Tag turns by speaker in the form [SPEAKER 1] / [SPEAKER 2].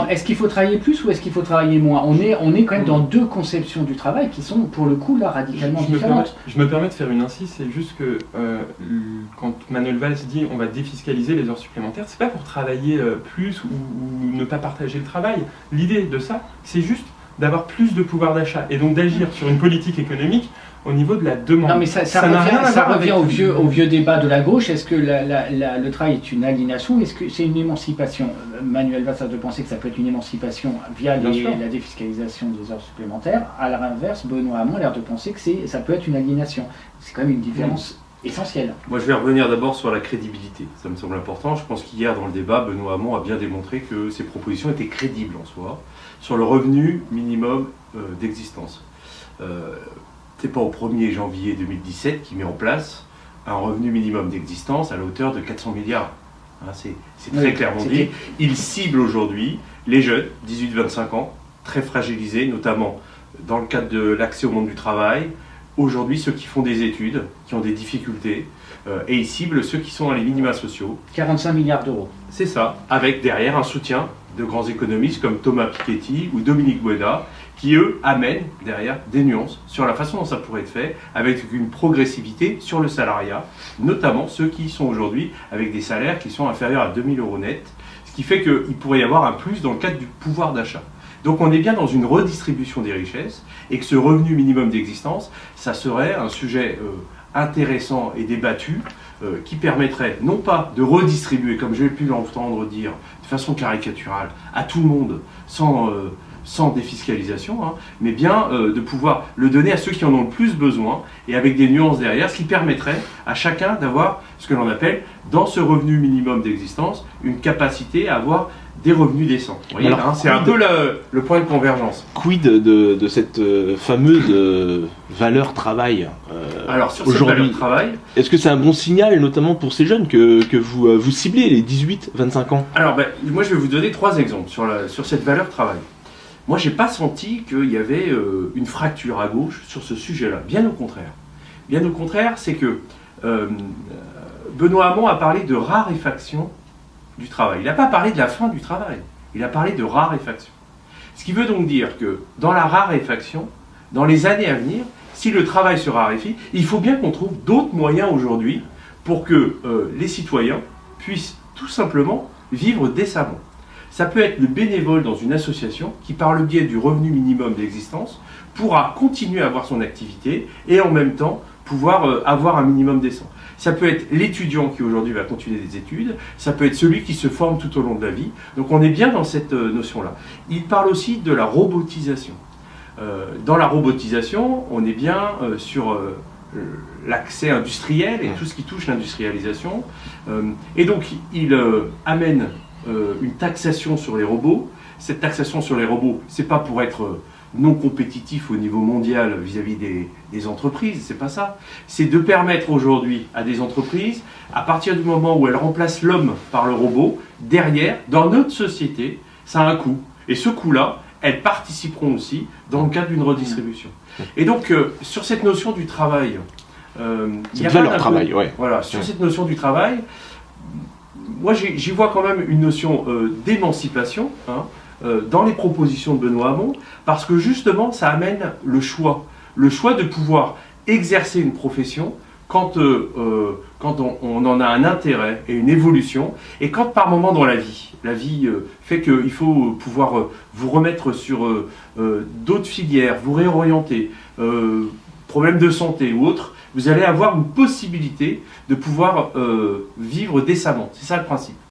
[SPEAKER 1] est-ce qu'il faut travailler plus ou est-ce qu'il faut travailler moins? On est quand même dans deux conceptions du travail qui sont, pour le coup, là, radicalement différentes.
[SPEAKER 2] Je me permets de faire une incise, c'est juste que quand Manuel Valls dit on va défiscaliser les heures supplémentaires, c'est pas pour travailler plus ou ne pas partager le travail. L'idée de ça, c'est juste d'avoir plus de pouvoir d'achat et donc d'agir sur une politique économique au niveau de la demande.
[SPEAKER 1] Non, mais ça revient au vieux débat de la gauche. Est-ce que le travail est une aliénation? Est-ce que c'est une émancipation? Manuel Valls a de penser que ça peut être une émancipation via la défiscalisation des heures supplémentaires. À l'inverse, Benoît Hamon a l'air de penser que ça peut être une aliénation. C'est quand même une différence essentielle.
[SPEAKER 3] Moi, je vais revenir d'abord sur la crédibilité. Ça me semble important. Je pense qu'hier, dans le débat, Benoît Hamon a bien démontré que ses propositions étaient crédibles en soi sur le revenu minimum d'existence. C'est pas au 1er janvier 2017 qu'il met en place un revenu minimum d'existence à la hauteur de 400 milliards. Hein, c'est très clairement dit. Il cible aujourd'hui les jeunes, 18-25 ans, très fragilisés, notamment dans le cadre de l'accès au monde du travail. Aujourd'hui, ceux qui font des études, qui ont des difficultés, et il cible ceux qui sont dans les minima sociaux.
[SPEAKER 1] 45 milliards d'euros.
[SPEAKER 3] C'est ça, avec derrière un soutien de grands économistes comme Thomas Piketty ou Dominique Boeda, qui eux amènent derrière des nuances sur la façon dont ça pourrait être fait, avec une progressivité sur le salariat, notamment ceux qui sont aujourd'hui avec des salaires qui sont inférieurs à 2000 € net, ce qui fait qu'il pourrait y avoir un plus dans le cadre du pouvoir d'achat. Donc on est bien dans une redistribution des richesses, et que ce revenu minimum d'existence, ça serait un sujet intéressant et débattu, qui permettrait non pas de redistribuer, comme j'ai pu l'entendre dire, de façon caricaturale, à tout le monde, sans défiscalisation, hein, mais bien de pouvoir le donner à ceux qui en ont le plus besoin, et avec des nuances derrière, ce qui permettrait à chacun d'avoir ce que l'on appelle, dans ce revenu minimum d'existence, une capacité à avoir des revenus décents. Vous voyez, hein, c'est un peu le point de convergence.
[SPEAKER 4] Quid de cette fameuse valeur travail
[SPEAKER 3] Alors, sur cette valeur travail...
[SPEAKER 4] Est-ce que c'est un bon signal, notamment pour ces jeunes, que vous ciblez, les 18-25 ans?
[SPEAKER 3] Alors, moi, je vais vous donner 3 exemples sur cette valeur travail. Moi, j'ai pas senti qu'il y avait une fracture à gauche sur ce sujet-là. Bien au contraire. Bien au contraire, c'est que Benoît Hamon a parlé de raréfaction du travail. Il n'a pas parlé de la fin du travail. Il a parlé de raréfaction. Ce qui veut donc dire que dans la raréfaction, dans les années à venir, si le travail se raréfie, il faut bien qu'on trouve d'autres moyens aujourd'hui pour que les citoyens puissent tout simplement vivre décemment. Ça peut être le bénévole dans une association qui, par le biais du revenu minimum d'existence, pourra continuer à avoir son activité et en même temps pouvoir avoir un minimum décent. Ça peut être l'étudiant qui aujourd'hui va continuer des études, ça peut être celui qui se forme tout au long de la vie. Donc on est bien dans cette notion-là. Il parle aussi de la robotisation. Dans la robotisation, on est bien sur l'accès industriel et tout ce qui touche l'industrialisation. Et donc il amène une taxation sur les robots. Cette taxation sur les robots, c'est pas pour être non compétitif au niveau mondial vis-à-vis des entreprises, c'est pas ça. C'est de permettre aujourd'hui à des entreprises, à partir du moment où elles remplacent l'homme par le robot, derrière, dans notre société, ça a un coût. Et ce coût-là, elles participeront aussi dans le cadre d'une redistribution. Et donc, sur cette notion du travail,
[SPEAKER 4] c'est valeur travail, ouais.
[SPEAKER 3] Voilà, sur cette notion du travail, moi j'y vois quand même une notion d'émancipation, hein, dans les propositions de Benoît Hamon, parce que justement ça amène le choix de pouvoir exercer une profession quand on en a un intérêt et une évolution, et quand par moment dans la vie fait qu'il faut pouvoir vous remettre sur d'autres filières, vous réorienter, problèmes de santé ou autres, vous allez avoir une possibilité de pouvoir vivre décemment. C'est ça le principe.